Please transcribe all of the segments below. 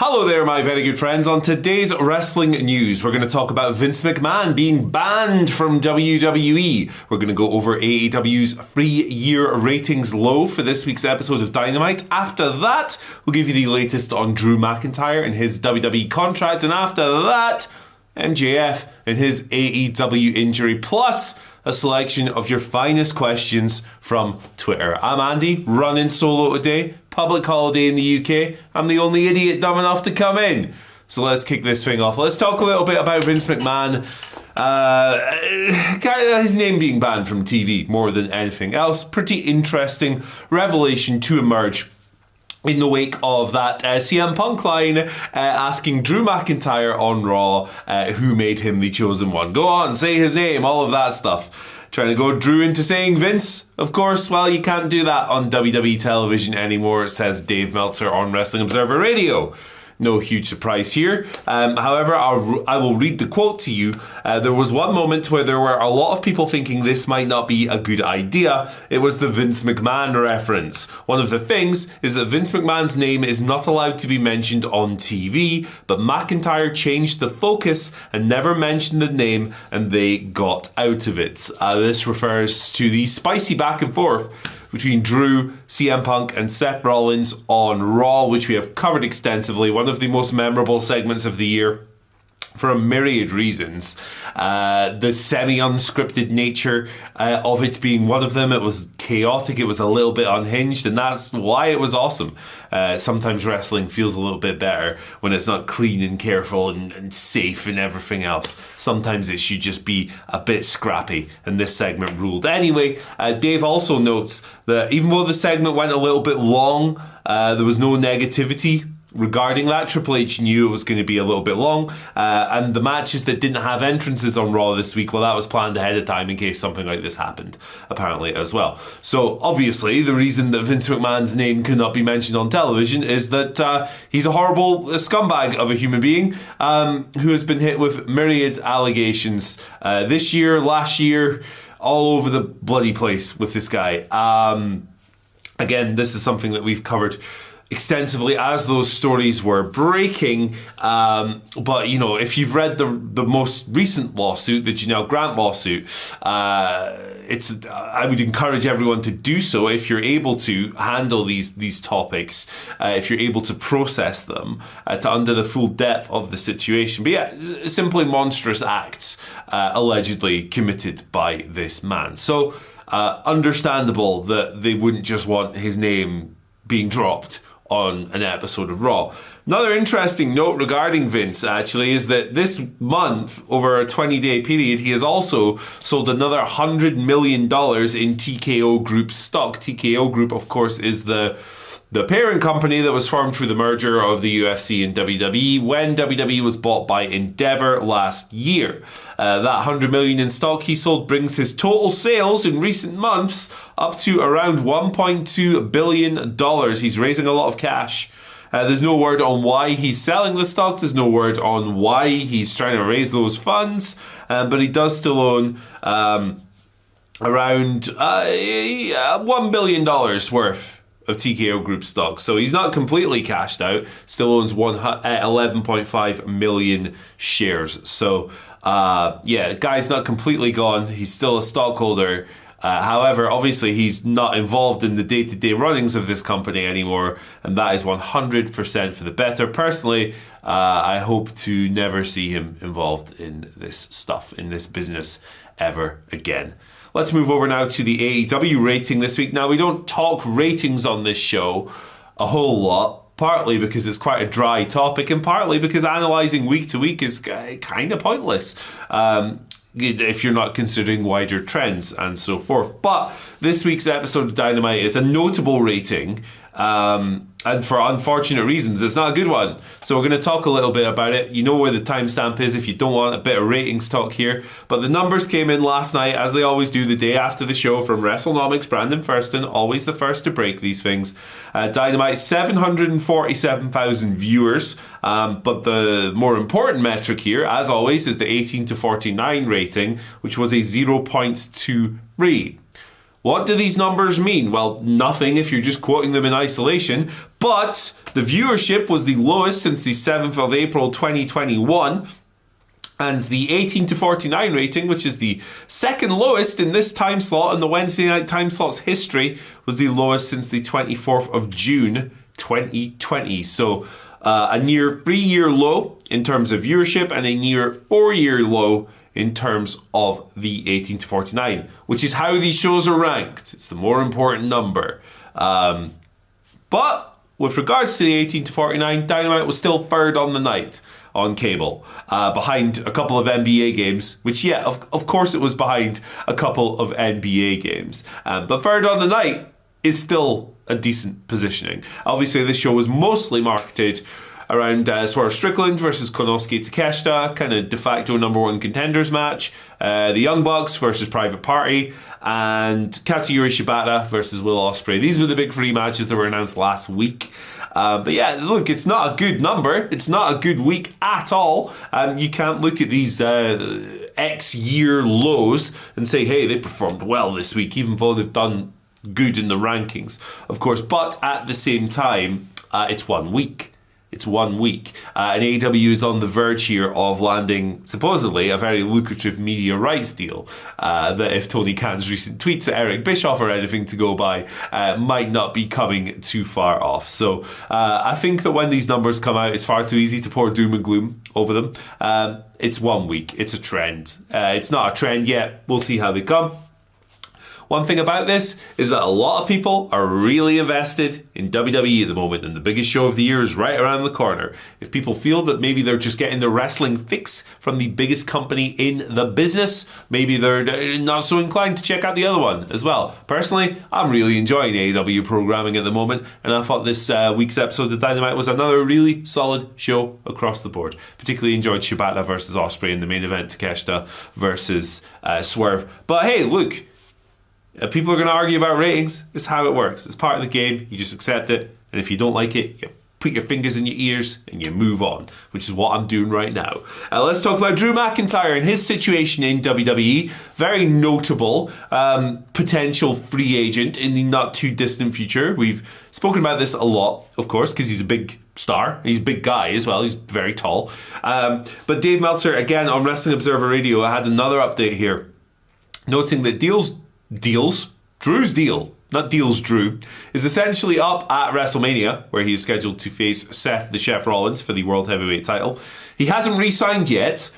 Hello there, my very good friends. On today's wrestling news, we're going to talk about Vince McMahon being banned from WWE. We're going to go over AEW's 3-year ratings low for this week's episode of Dynamite. After that, we'll give you the latest on Drew McIntyre and his WWE contract. And after that, MJF and his AEW injury, plus a selection of your finest questions from Twitter. I'm Andy, running solo today. Public holiday in the UK. I'm the only idiot dumb enough to come in. So let's kick this thing off. Let's talk a little bit about Vince McMahon. His name being banned from TV more than anything else. Pretty interesting revelation to emerge in the wake of that CM Punk line asking Drew McIntyre on Raw who made him the chosen one. Go on, say his name, all of that stuff. Trying to go Drew into saying Vince. Of course, well, you can't do that on WWE television anymore, says Dave Meltzer on Wrestling Observer Radio. No huge surprise here. However, I will read the quote to you. There was one moment where there were a lot of people thinking this might not be a good idea. It was the Vince McMahon reference. One of the things is that Vince McMahon's name is not allowed to be mentioned on TV, but McIntyre changed the focus and never mentioned the name, and they got out of it. This refers to the spicy back and forth between Drew, CM Punk and Seth Rollins on Raw, which we have covered extensively. One of the most memorable segments of the year for a myriad reasons. The semi-unscripted nature of it being one of them. It was chaotic, it was a little bit unhinged, and that's why it was awesome. Sometimes wrestling feels a little bit better when it's not clean and careful and safe and everything else. Sometimes it should just be a bit scrappy, and this segment ruled. Anyway, Dave also notes that even though the segment went a little bit long, there was no negativity regarding that. Triple H knew it was going to be a little bit long, and the matches that didn't have entrances on Raw this week, well, that was planned ahead of time in case something like this happened, apparently, as well. So, obviously, the reason that Vince McMahon's name could not be mentioned on television is that he's a horrible scumbag of a human being who has been hit with myriad allegations this year, last year, all over the bloody place with this guy. Again, this is something that we've covered extensively as those stories were breaking, but you know, if you've read the most recent lawsuit, the Janelle Grant lawsuit, I would encourage everyone to do so if you're able to handle these topics, if you're able to process them to under the full depth of the situation. But yeah, simply monstrous acts allegedly committed by this man. So understandable that they wouldn't just want his name being dropped on an episode of Raw. Another interesting note regarding Vince, actually, is that this month, over a 20-day period, he has also sold another $100 million in TKO Group stock. TKO Group, of course, is the parent company that was formed through the merger of the UFC and WWE when WWE was bought by Endeavor last year. That $100 million in stock he sold brings his total sales in recent months up to around $1.2 billion. He's raising a lot of cash. There's no word on why he's selling the stock. There's no word on why he's trying to raise those funds. But he does still own around $1 billion worth of TKO Group stock. So he's not completely cashed out, still owns 11.5 million shares. So yeah, guy's not completely gone. He's still a stockholder. However, obviously he's not involved in the day-to-day runnings of this company anymore, and that is 100% for the better. Personally, I hope to never see him involved in this stuff, in this business ever again. Let's move over now to the AEW rating this week. Now, we don't talk ratings on this show a whole lot, partly because it's quite a dry topic and partly because analysing week to week is kind of pointless if you're not considering wider trends and so forth. But this week's episode of Dynamite is a notable rating, and for unfortunate reasons, it's not a good one. So we're going to talk a little bit about it. You know where the timestamp is if you don't want a bit of ratings talk here. But the numbers came in last night, as they always do, the day after the show, from WrestleNomics, Brandon Thurston, always the first to break these things. Dynamite, 747,000 viewers. But the more important metric here, as always, is the 18 to 49 rating, which was a 0.23. What do these numbers mean? Well, nothing if you're just quoting them in isolation, but the viewership was the lowest since the 7th of April 2021. And the 18 to 49 rating, which is the second lowest in this time slot in the Wednesday night time slot's history, was the lowest since the 24th of June 2020. So a near 3-year low in terms of viewership and a near 4-year low in terms of the 18 to 49, which is how these shows are ranked. It's the more important number. But with regards to the 18 to 49, Dynamite was still third on the night on cable, behind a couple of NBA games, which, yeah, of course it was behind a couple of NBA games. But third on the night is still a decent positioning. Obviously, this show was mostly marketed around Swerve Strickland versus Konosuke Takeshita, kind of de facto number one contenders match, the Young Bucks versus Private Party, and Katsuyori Shibata versus Will Ospreay. These were the big 3 matches that were announced last week. But yeah, look, it's not a good number. It's not a good week at all. You can't look at these X-year lows and say, hey, they performed well this week, even though they've done good in the rankings, of course. But at the same time, it's 1 week. It's 1 week. And AEW is on the verge here of landing, supposedly, a very lucrative media rights deal that, if Tony Khan's recent tweets at Eric Bischoff are anything to go by, might not be coming too far off. So I think that when these numbers come out, it's far too easy to pour doom and gloom over them. It's 1 week. It's a trend. It's not a trend yet. We'll see how they come. One thing about this is that a lot of people are really invested in WWE at the moment, and the biggest show of the year is right around the corner. If people feel that maybe they're just getting their wrestling fix from the biggest company in the business, maybe they're not so inclined to check out the other one as well. Personally, I'm really enjoying AEW programming at the moment, and I thought this week's episode of Dynamite was another really solid show across the board. Particularly enjoyed Shibata versus Ospreay in the main event, Takeshita versus Swerve. But hey, look, people are going to argue about ratings. It's how it works. It's part of the game. You just accept it. And if you don't like it, you put your fingers in your ears and you move on, which is what I'm doing right now. Let's talk about Drew McIntyre and his situation in WWE. Very notable potential free agent in the not too distant future. We've spoken about this a lot, of course, because he's a big star. He's a big guy as well. He's very tall. But Dave Meltzer, again, on Wrestling Observer Radio, had another update here, noting that Drew's deal, not Deals Drew, is essentially up at WrestleMania, where he is scheduled to face Seth the Chef Rollins for the World Heavyweight title. He hasn't re-signed yet.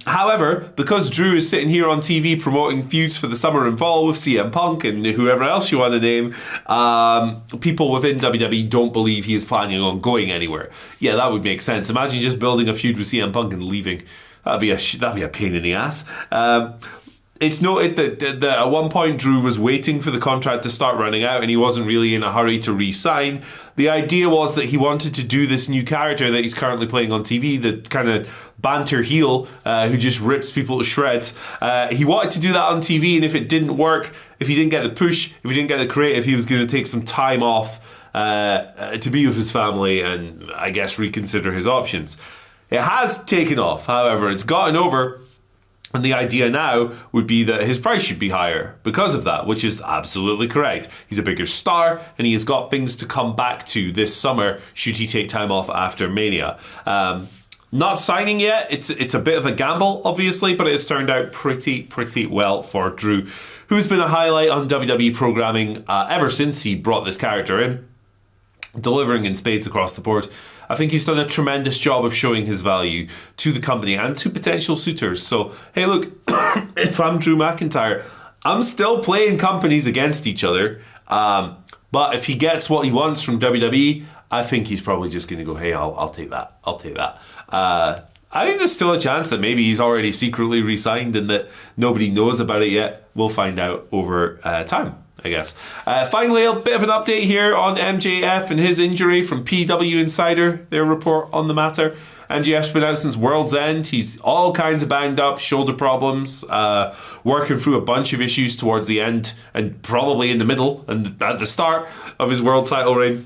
However, because Drew is sitting here on TV promoting feuds for the summer and fall with CM Punk and whoever else you want to name, people within WWE don't believe he is planning on going anywhere. Yeah, that would make sense. Imagine just building a feud with CM Punk and leaving. That'd be a pain in the ass. It's noted that at one point Drew was waiting for the contract to start running out and he wasn't really in a hurry to re-sign. The idea was that he wanted to do this new character that he's currently playing on TV, the kind of banter heel who just rips people to shreds. He wanted to do that on TV, and if it didn't work, if he didn't get the push, if he didn't get the creative, he was going to take some time off to be with his family and, I guess, reconsider his options. It has taken off, however. It's gotten over. And the idea now would be that his price should be higher because of that, which is absolutely correct. He's a bigger star and he has got things to come back to this summer should he take time off after Mania. Not signing yet, it's a bit of a gamble, obviously, but it's turned out pretty well for Drew, who's been a highlight on WWE programming ever since he brought this character in, delivering in spades across the board. I think he's done a tremendous job of showing his value to the company and to potential suitors. So, hey, look, if I'm Drew McIntyre, I'm still playing companies against each other. But if he gets what he wants from WWE, I think he's probably just going to go, hey, I'll take that. I'll take that. I think there's still a chance that maybe he's already secretly re-signed and that nobody knows about it yet. We'll find out over time, I guess. Finally, a bit of an update here on MJF and his injury from PW Insider, their report on the matter. MJF's been out since World's End. He's all kinds of banged up, shoulder problems, working through a bunch of issues towards the end and probably in the middle and at the start of his world title reign.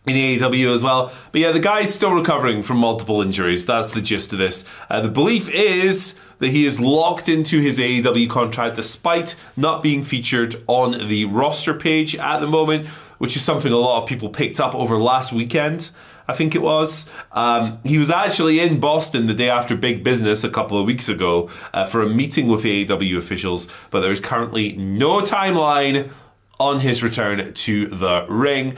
in AEW as well. But yeah, the guy's still recovering from multiple injuries. That's the gist of this. The belief is that he is locked into his AEW contract despite not being featured on the roster page at the moment, which is something a lot of people picked up over last weekend, I think it was. He was actually in Boston the day after Big Business a couple of weeks ago for a meeting with AEW officials, but there is currently no timeline on his return to the ring.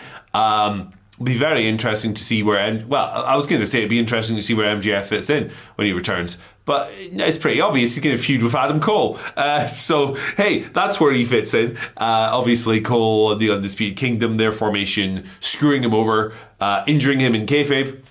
Be very interesting to see where... I was going to say it'd be interesting to see where MJF fits in when he returns, but it's pretty obvious he's going to feud with Adam Cole. So, hey, that's where he fits in. Obviously, Cole and the Undisputed Kingdom, their formation, screwing him over, injuring him in kayfabe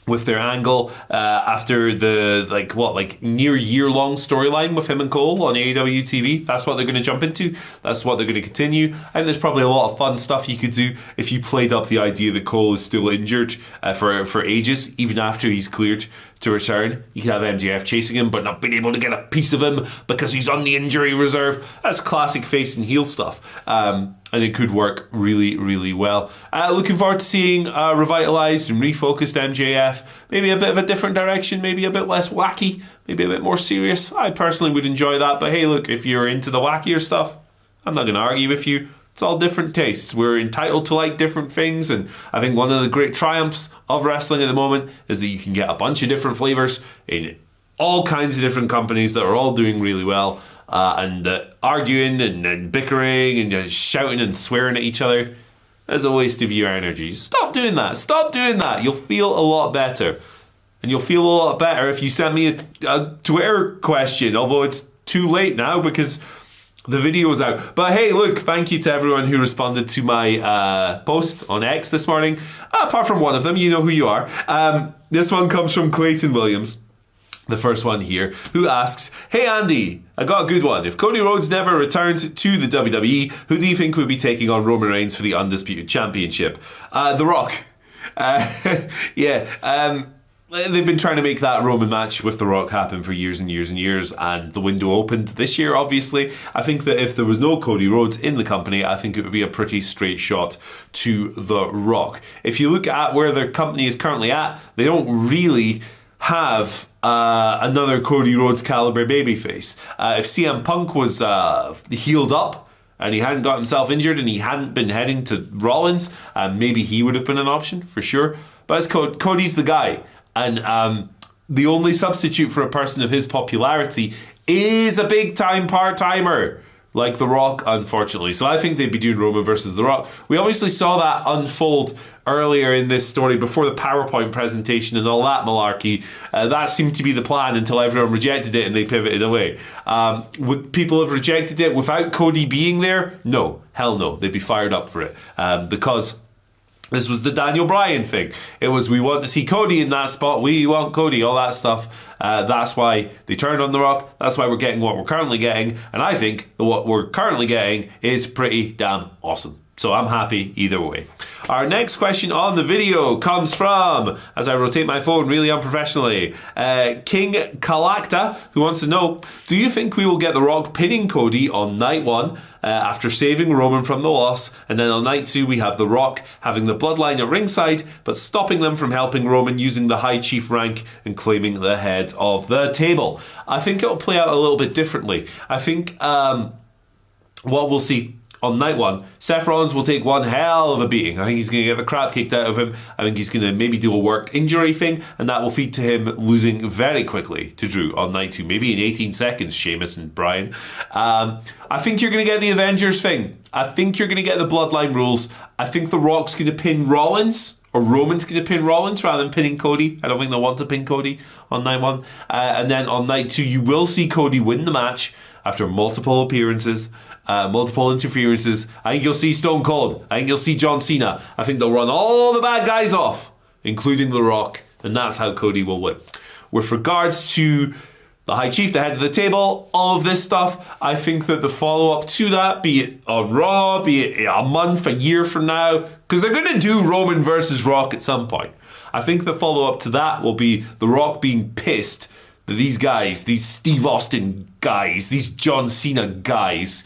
with their angle after the near year-long storyline with him and Cole on AEW TV. That's what they're going to jump into. That's what they're going to continue. And there's probably a lot of fun stuff you could do if you played up the idea that Cole is still injured for ages, even after he's cleared to return. You could have MJF chasing him but not being able to get a piece of him because he's on the injury reserve. That's classic face and heel stuff. And it could work really, really well. Looking forward to seeing revitalized and refocused MJF. Maybe a bit of a different direction, maybe a bit less wacky, maybe a bit more serious. I personally would enjoy that. But hey, look, if you're into the wackier stuff, I'm not going to argue with you. It's all different tastes. We're entitled to like different things. And I think one of the great triumphs of wrestling at the moment is that you can get a bunch of different flavors in all kinds of different companies that are all doing really well. And arguing and bickering and shouting and swearing at each other is a waste of your energy. Stop doing that. Stop doing that. You'll feel a lot better. And you'll feel a lot better if you send me a Twitter question, although it's too late now because the video is out. But hey, look, thank you to everyone who responded to my post on X this morning. Apart from one of them, you know who you are. This one comes from Clayton Williams. The first one here, who asks, "Hey Andy, I got a good one. If Cody Rhodes never returned to the WWE, who do you think would be taking on Roman Reigns for the Undisputed Championship?" The Rock. They've been trying to make that Roman match with The Rock happen for years and years and years, and the window opened this year, obviously. I think that if there was no Cody Rhodes in the company, I think it would be a pretty straight shot to The Rock. If you look at where their company is currently at, they don't really have another Cody Rhodes caliber babyface. If CM Punk was healed up and he hadn't got himself injured and he hadn't been heading to Rollins, maybe he would have been an option for sure. But as Cody's the guy, and the only substitute for a person of his popularity is a big time part-timer like The Rock, unfortunately. So I think they'd be doing Roman versus The Rock. We obviously saw that unfold earlier in this story before the PowerPoint presentation and all that malarkey. That seemed to be the plan until everyone rejected it and they pivoted away. Would people have rejected it without Cody being there? No. Hell no. They'd be fired up for it. Because this was the Daniel Bryan thing. It was, we want to see Cody in that spot. We want Cody, all that stuff. That's why they turned on The Rock. That's why we're getting what we're currently getting. And I think that what we're currently getting is pretty damn awesome. So I'm happy either way. Our next question on the video comes from, as I rotate my phone really unprofessionally, King Kalakta, who wants to know, do you think we will get The Rock pinning Cody on night one after saving Roman from the loss, and then on night two we have The Rock having the bloodline at ringside but stopping them from helping Roman using the High Chief rank and claiming the head of the table? I think it'll play out a little bit differently. I think what we'll see on night one, Seth Rollins will take one hell of a beating. I think he's going to get the crap kicked out of him. I think he's going to maybe do a worked injury thing, and that will feed to him losing very quickly to Drew on night two, maybe in 18 seconds, Sheamus and Bryan. I think you're going to get the Avengers thing. I think you're going to get the Bloodline rules. I think The Rock's going to pin Rollins, or Roman's going to pin Rollins rather than pinning Cody. I don't think they'll want to pin Cody on night one. And then on night two, you will see Cody win the match after multiple appearances, multiple interferences. I think you'll see Stone Cold. I think you'll see John Cena. I think they'll run all the bad guys off, including The Rock, and that's how Cody will win. With regards to the High Chief, the head of the table, all of this stuff, I think that the follow-up to that, be it on Raw, be it a month, a year from now, because they're going to do Roman versus Rock at some point. I think the follow-up to that will be The Rock being pissed that these guys, these Steve Austin guys, these John Cena guys,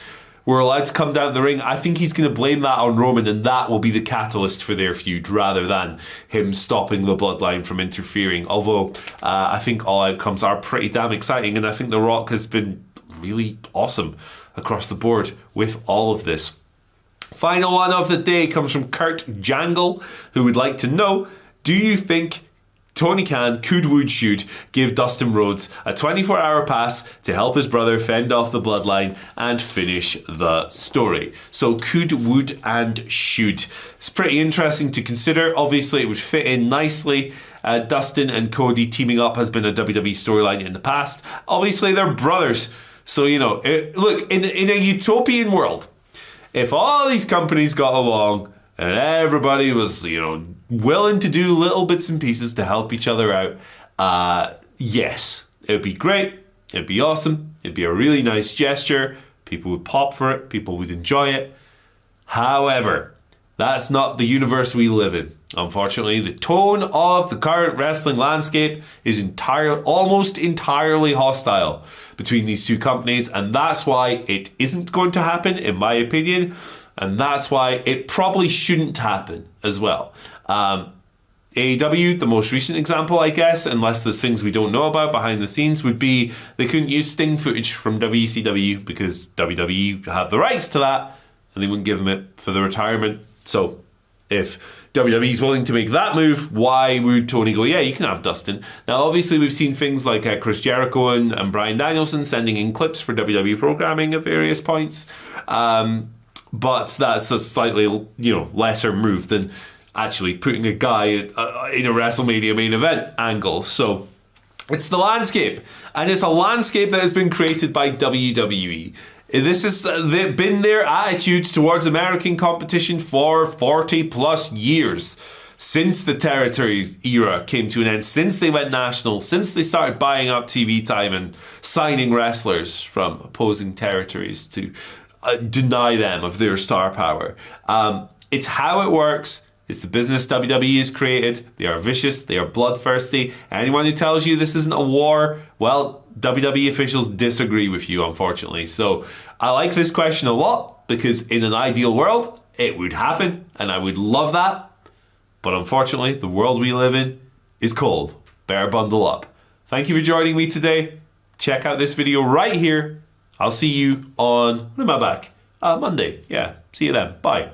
were allowed to come down the ring, I think he's going to blame that on Roman, and that will be the catalyst for their feud rather than him stopping the bloodline from interfering. Although I think all outcomes are pretty damn exciting, and I think The Rock has been really awesome across the board with all of this. Final one of the day comes from Kurt Jangle, who would like to know, do you think Tony Khan would should give Dustin Rhodes a 24-hour pass to help his brother fend off the bloodline and finish the story? So would, and should. It's pretty interesting to consider. Obviously, it would fit in nicely. Dustin and Cody teaming up has been a WWE storyline in the past. Obviously, they're brothers. So, look, in a utopian world, if all these companies got along and everybody was, willing to do little bits and pieces to help each other out, yes, it would be great. It'd be awesome. It'd be a really nice gesture. People would pop for it. People would enjoy it. However, that's not the universe we live in. Unfortunately, the tone of the current wrestling landscape is almost entirely hostile between these two companies, and that's why it isn't going to happen, in my opinion, and that's why it probably shouldn't happen as well. AEW, the most recent example, I guess, unless there's things we don't know about behind the scenes, would be they couldn't use Sting footage from WCW because WWE have the rights to that, and they wouldn't give him it for the retirement. So if WWE is willing to make that move, why would Tony go, yeah, you can have Dustin? Now, obviously, we've seen things like Chris Jericho and Bryan Danielson sending in clips for WWE programming at various points. But that's a slightly, lesser move than actually putting a guy in a WrestleMania main event angle. So it's the landscape. And it's a landscape that has been created by WWE. This has been their attitudes towards American competition for 40 plus years. Since the territories era came to an end, since they went national, since they started buying up TV time and signing wrestlers from opposing territories to deny them of their star power. It's how it works. It's the business WWE has created. They are vicious. They are bloodthirsty. Anyone who tells you this isn't a war, well, WWE officials disagree with you, unfortunately. So I like this question a lot because in an ideal world, it would happen and I would love that. But unfortunately, the world we live in is cold. Bear bundle up. Thank you for joining me today. Check out this video right here. I'll see you on, when am I back? Monday. Yeah, see you then. Bye.